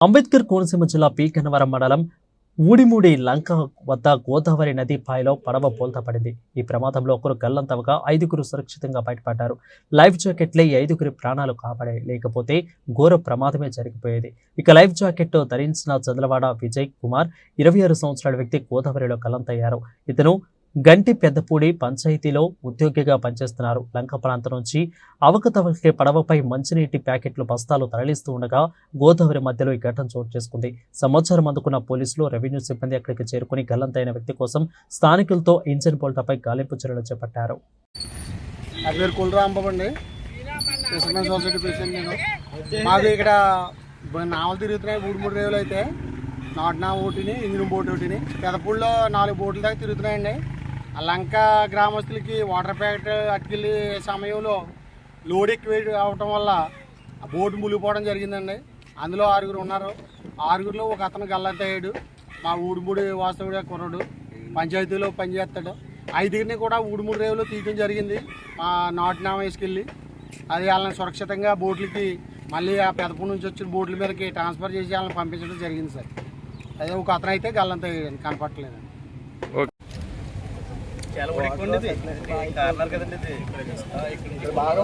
అంబేద్కర్ కోనసీమ జిల్లా పి గన్నవరం మండలం ఊడిమూడి లంక వద్ద గోదావరి నది పాయలో పడవ బోల్తాపడింది. ఈ ప్రమాదంలో ఒకరు గల్లంతవగా 5గురు సురక్షితంగా బయటపడ్డారు. లైఫ్ జాకెట్లే ఈ 5గురి ప్రాణాలు కాపాడాయి. లేకపోతే ఘోర ప్రమాదమే జరిగిపోయేది. ఇక లైఫ్ జాకెట్ ధరించిన చంద్రవాడ విజయ్ కుమార్ 26 సంవత్సరాల వ్యక్తి గోదావరిలో గల్లంతయ్యారు. ఇతను గంటి పెద్దపూడి పంచాయతీలో ఉద్యోగిగా పనిచేస్తున్నారు. లంక ప్రాంతం నుంచి అవకతవకకి పడవపై మంచినీటి ప్యాకెట్లు బస్తాలు తరలిస్తూ ఉండగా గోదావరి మధ్యలో ఈ ఘటన చోటు చేసుకుంది. సమాచారం అందుకున్న పోలీసులు, రెవెన్యూ సిబ్బంది అక్కడికి చేరుకుని గల్లంతైన వ్యక్తి కోసం స్థానికులతో ఇంజిన్ బోల్టాపై గాలింపు చర్యలు చేపట్టారు. ఇక్కడ నావలు తిరుగుతున్నాయి. 3 రేవులు అయితే నాటు నావ ఒకటిని, ఇంజిన్ బోట్ ఒకటిని, పెదపూడిలో 4 బోట్ల దాకా తిరుగుతున్నాయండి. ఆ లంక గ్రామస్తులకి వాటర్ ప్యాకెట్ అట్టుకెళ్ళే సమయంలో లోడ్ ఎక్కువ అవటం వల్ల ఆ బోటు మునిగిపోవడం జరిగిందండి. అందులో 6గురు ఉన్నారు. 6గురిలో ఒక అతను గల్లంతయ్యాడు. మా ఊడిమూడి వాస్తవుడే కుర్రాడు, పంచాయతీలో పనిచేస్తాడు. 5గురిని కూడా ఊడిమూడి రేవులో తీయడం జరిగింది. మా నాటు నావ వేసుకెళ్ళి అది వాళ్ళని సురక్షితంగా బోట్లకి మళ్ళీ ఆ పెదపూడి నుంచి వచ్చిన బోట్ల మీదకి ట్రాన్స్ఫర్ చేసి వాళ్ళని పంపించడం జరిగింది సార్. అదే ఒక అతను అయితే గల్లంతయ్యాడు, కనపట్టలేదండి. బాగా